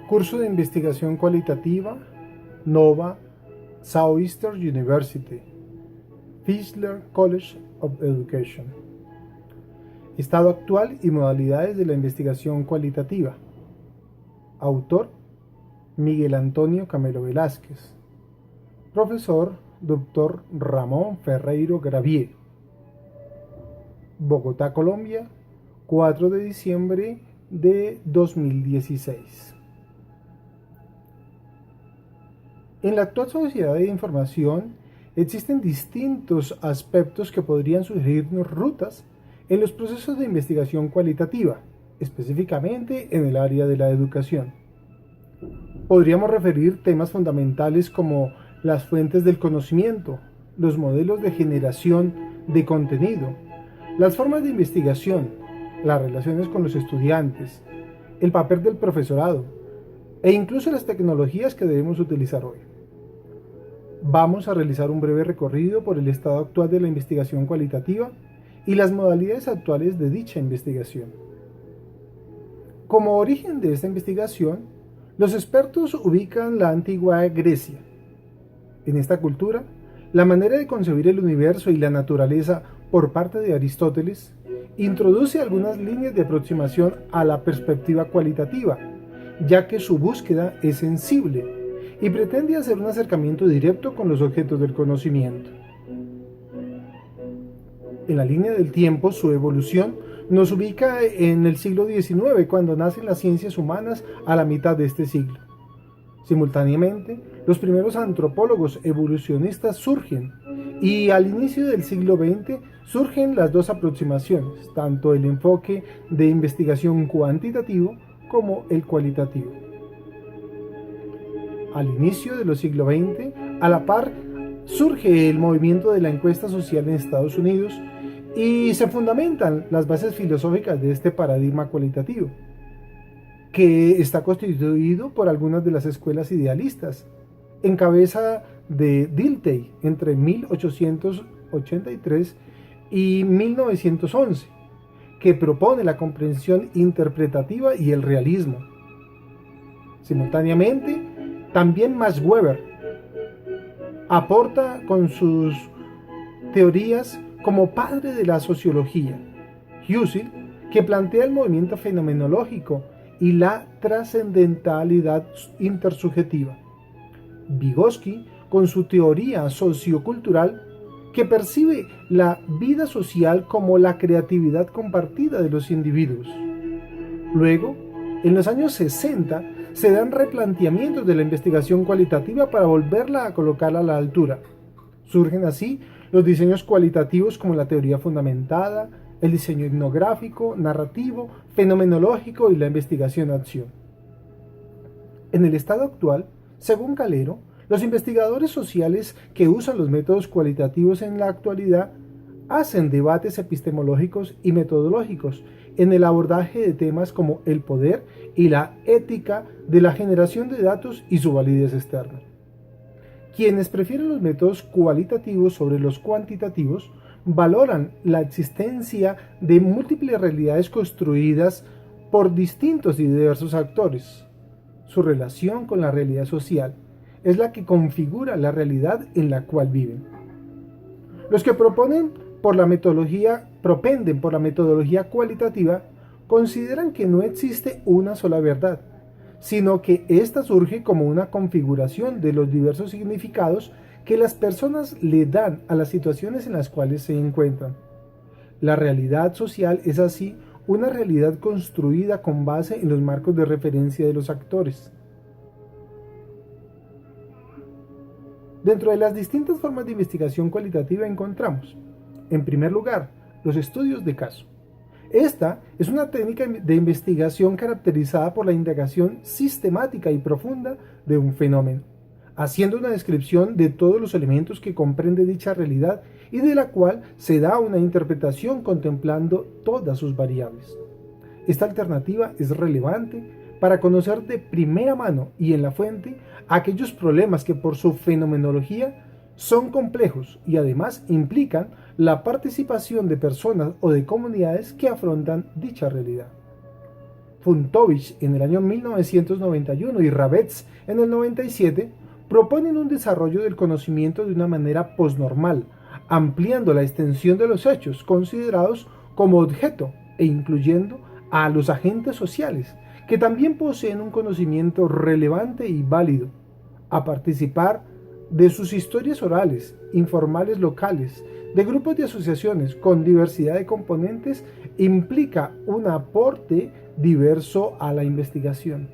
Curso de Investigación Cualitativa, Nova, Southeastern University, Fischler College of Education. Estado actual y modalidades de la investigación cualitativa. Autor: Miguel Antonio Camelo Velázquez. Profesor: Dr. Ramón Ferreiro Gravier. Bogotá, Colombia, 4 de diciembre de 2016. En la actual sociedad de información existen distintos aspectos que podrían sugerirnos rutas en los procesos de investigación cualitativa, específicamente en el área de la educación. Podríamos referir temas fundamentales como las fuentes del conocimiento, los modelos de generación de contenido, las formas de investigación, las relaciones con los estudiantes, el papel del profesorado e incluso las tecnologías que debemos utilizar hoy. Vamos a realizar un breve recorrido por el estado actual de la investigación cualitativa y las modalidades actuales de dicha investigación. Como origen de esta investigación, los expertos ubican la antigua Grecia. En esta cultura, la manera de concebir el universo y la naturaleza por parte de Aristóteles introduce algunas líneas de aproximación a la perspectiva cualitativa, ya que su búsqueda es sensible y pretende hacer un acercamiento directo con los objetos del conocimiento. En la línea del tiempo, su evolución nos ubica en el siglo XIX, cuando nacen las ciencias humanas a la mitad de este siglo. Simultáneamente, los primeros antropólogos evolucionistas surgen, y al inicio del siglo XX surgen las dos aproximaciones, tanto el enfoque de investigación cuantitativo como el cualitativo. Al inicio de los siglos XX, a la par, surge el movimiento de la encuesta social en Estados Unidos y se fundamentan las bases filosóficas de este paradigma cualitativo, que está constituido por algunas de las escuelas idealistas, en cabeza de Dilthey entre 1883 y 1911, que propone la comprensión interpretativa y el realismo. Simultáneamente, también Max Weber aporta con sus teorías como padre de la sociología. Husserl, que plantea el movimiento fenomenológico y la trascendentalidad intersubjetiva. Vygotsky, con su teoría sociocultural, que percibe la vida social como la creatividad compartida de los individuos. Luego, en los años 60, se dan replanteamientos de la investigación cualitativa para volverla a colocar a la altura. Surgen así los diseños cualitativos como la teoría fundamentada, el diseño etnográfico, narrativo, fenomenológico y la investigación-acción. En el estado actual, según Calero, los investigadores sociales que usan los métodos cualitativos en la actualidad hacen debates epistemológicos y metodológicos en el abordaje de temas como el poder y la ética de la generación de datos y su validez externa. Quienes prefieren los métodos cualitativos sobre los cuantitativos valoran la existencia de múltiples realidades construidas por distintos y diversos actores. Su relación con la realidad social es la que configura la realidad en la cual viven. Los que propenden por la metodología cualitativa consideran que no existe una sola verdad, sino que ésta surge como una configuración de los diversos significados que las personas le dan a las situaciones en las cuales se encuentran. La realidad social es así una realidad construida con base en los marcos de referencia de los actores. Dentro de las distintas formas de investigación cualitativa encontramos, en primer lugar, los estudios de caso. Esta es una técnica de investigación caracterizada por la indagación sistemática y profunda de un fenómeno, haciendo una descripción de todos los elementos que comprende dicha realidad y de la cual se da una interpretación contemplando todas sus variables. Esta alternativa es relevante para conocer de primera mano y en la fuente aquellos problemas que por su fenomenología son complejos y además implican la participación de personas o de comunidades que afrontan dicha realidad. Funtovich en el año 1991 y Ravets en el 97, proponen un desarrollo del conocimiento de una manera posnormal, ampliando la extensión de los hechos considerados como objeto e incluyendo a los agentes sociales, que también poseen un conocimiento relevante y válido, a participar de sus historias orales, informales locales, de grupos de asociaciones con diversidad de componentes, implica un aporte diverso a la investigación.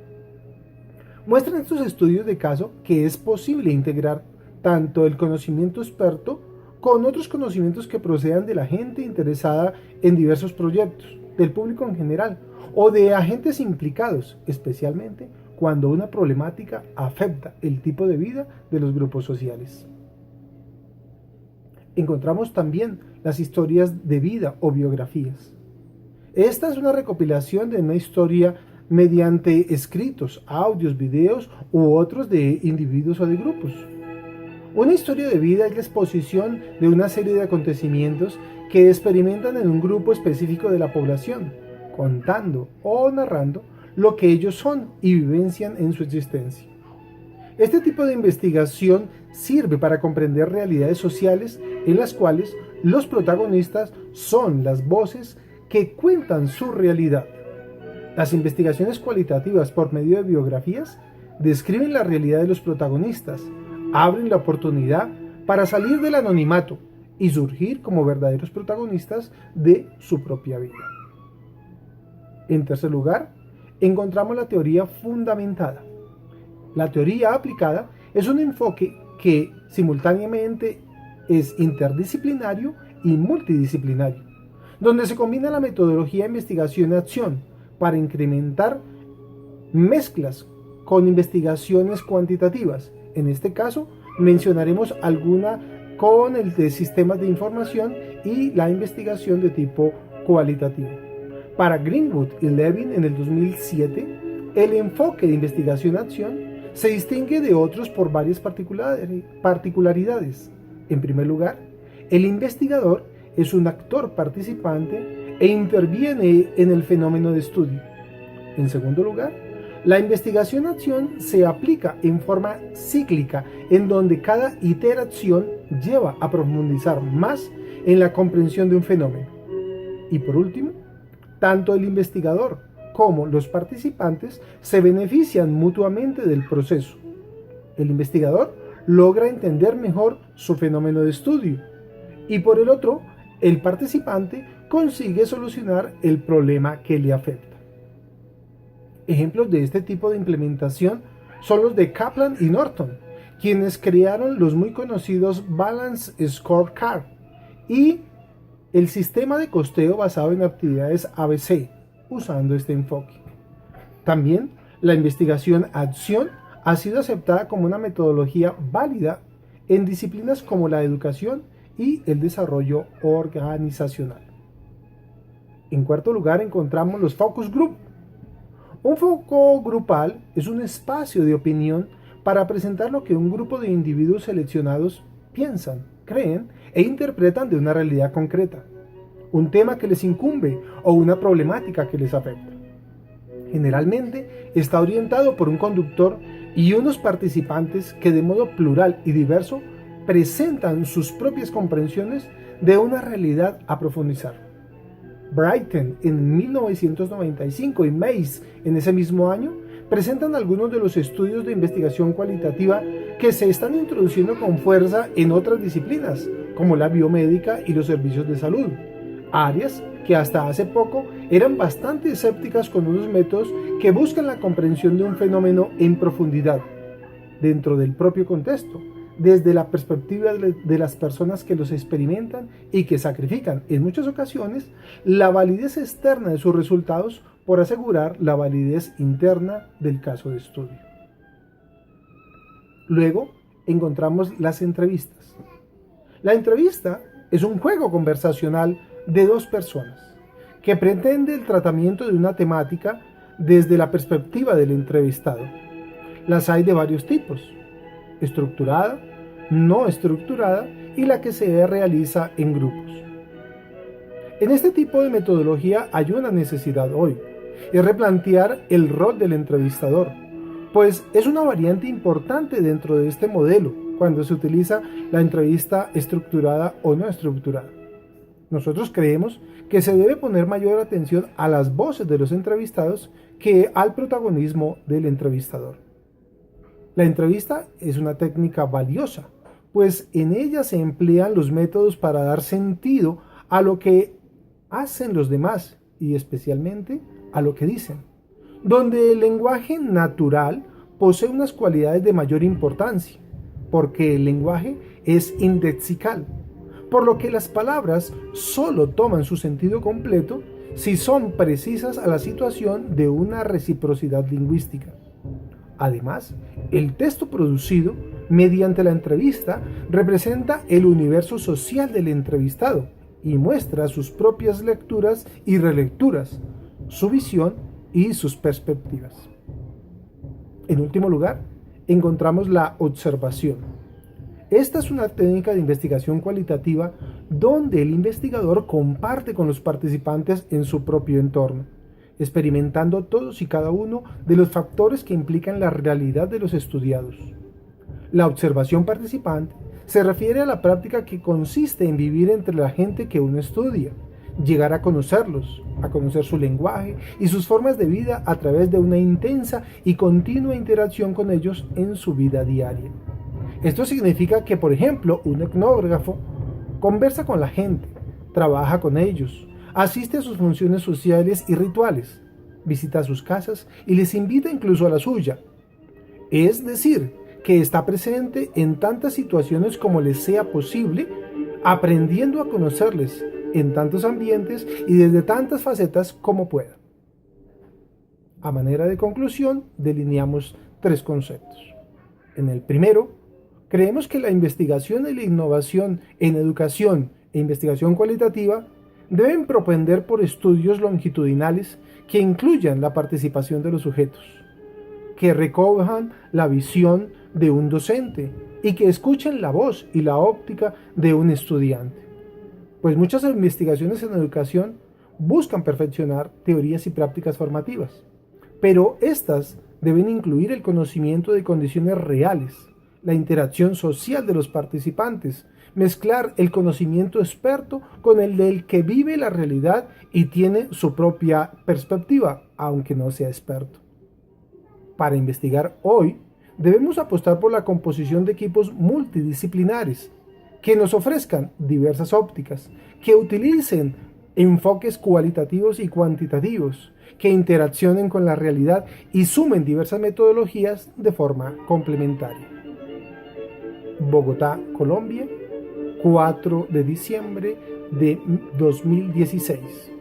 Muestran estos estudios de caso que es posible integrar tanto el conocimiento experto con otros conocimientos que procedan de la gente interesada en diversos proyectos, del público en general o de agentes implicados, especialmente cuando una problemática afecta el tipo de vida de los grupos sociales. Encontramos también las historias de vida o biografías. Esta es una recopilación de una historia mediante escritos, audios, videos u otros de individuos o de grupos. Una historia de vida es la exposición de una serie de acontecimientos que experimentan en un grupo específico de la población, contando o narrando lo que ellos son y vivencian en su existencia. Este tipo de investigación sirve para comprender realidades sociales en las cuales los protagonistas son las voces que cuentan su realidad. Las investigaciones cualitativas por medio de biografías describen la realidad de los protagonistas, abren la oportunidad para salir del anonimato y surgir como verdaderos protagonistas de su propia vida. En tercer lugar, encontramos la teoría fundamentada. La teoría aplicada es un enfoque que simultáneamente es interdisciplinario y multidisciplinario, donde se combina la metodología de investigación y acción para incrementar mezclas con investigaciones cuantitativas. En este caso, mencionaremos alguna con el de sistemas de información y la investigación de tipo cualitativo. Para Greenwood y Levin en el 2007, el enfoque de investigación-acción se distingue de otros por varias particularidades. En primer lugar, el investigador es un actor participante e interviene en el fenómeno de estudio. En segundo lugar, la investigación-acción se aplica en forma cíclica, en donde cada iteración lleva a profundizar más en la comprensión de un fenómeno. Y por último, tanto el investigador como los participantes se benefician mutuamente del proceso. El investigador logra entender mejor su fenómeno de estudio y por el otro, el participante consigue solucionar el problema que le afecta. Ejemplos de este tipo de implementación son los de Kaplan y Norton, quienes crearon los muy conocidos Balance Scorecard y el sistema de costeo basado en actividades ABC, usando este enfoque. También la investigación-acción ha sido aceptada como una metodología válida en disciplinas como la educación y el desarrollo organizacional. En cuarto lugar encontramos los focus group. Un foco grupal es un espacio de opinión para presentar lo que un grupo de individuos seleccionados piensan, creen e interpretan de una realidad concreta, un tema que les incumbe o una problemática que les afecta. Generalmente está orientado por un conductor y unos participantes que de modo plural y diverso presentan sus propias comprensiones de una realidad a profundizar. Brighton en 1995 y Mays en ese mismo año presentan algunos de los estudios de investigación cualitativa que se están introduciendo con fuerza en otras disciplinas, como la biomédica y los servicios de salud, áreas que hasta hace poco eran bastante escépticas con unos métodos que buscan la comprensión de un fenómeno en profundidad, dentro del propio contexto, desde la perspectiva de las personas que los experimentan y que sacrifican, en muchas ocasiones, la validez externa de sus resultados por asegurar la validez interna del caso de estudio. Luego encontramos las entrevistas. La entrevista es un juego conversacional de dos personas que pretende el tratamiento de una temática desde la perspectiva del entrevistado. Las hay de varios tipos: estructurada, no estructurada y la que se realiza en grupos. En este tipo de metodología hay una necesidad hoy, es replantear el rol del entrevistador, pues es una variante importante dentro de este modelo cuando se utiliza la entrevista estructurada o no estructurada. Nosotros creemos que se debe poner mayor atención a las voces de los entrevistados que al protagonismo del entrevistador. La entrevista es una técnica valiosa, pues en ella se emplean los métodos para dar sentido a lo que hacen los demás y especialmente a lo que dicen, donde el lenguaje natural posee unas cualidades de mayor importancia, porque el lenguaje es indexical, por lo que las palabras solo toman su sentido completo si son precisas a la situación de una reciprocidad lingüística. Además, el texto producido mediante la entrevista representa el universo social del entrevistado y muestra sus propias lecturas y relecturas, su visión y sus perspectivas. En último lugar, encontramos la observación. Esta es una técnica de investigación cualitativa donde el investigador comparte con los participantes en su propio entorno, experimentando todos y cada uno de los factores que implican la realidad de los estudiados. La observación participante se refiere a la práctica que consiste en vivir entre la gente que uno estudia, llegar a conocerlos, a conocer su lenguaje y sus formas de vida a través de una intensa y continua interacción con ellos en su vida diaria. Esto significa que, por ejemplo, un etnógrafo conversa con la gente, trabaja con ellos, asiste a sus funciones sociales y rituales, visita sus casas y les invita incluso a la suya. Es decir, que está presente en tantas situaciones como les sea posible, aprendiendo a conocerles en tantos ambientes y desde tantas facetas como pueda. A manera de conclusión, delineamos 3 conceptos. En el primero, creemos que la investigación y la innovación en educación e investigación cualitativa deben propender por estudios longitudinales que incluyan la participación de los sujetos, que recojan la visión de un docente y que escuchen la voz y la óptica de un estudiante. Pues muchas investigaciones en educación buscan perfeccionar teorías y prácticas formativas, pero estas deben incluir el conocimiento de condiciones reales, la interacción social de los participantes, mezclar el conocimiento experto con el del que vive la realidad y tiene su propia perspectiva, aunque no sea experto. Para investigar hoy, debemos apostar por la composición de equipos multidisciplinares que nos ofrezcan diversas ópticas, que utilicen enfoques cualitativos y cuantitativos, que interaccionen con la realidad y sumen diversas metodologías de forma complementaria. Bogotá, Colombia, 4 de diciembre de 2016.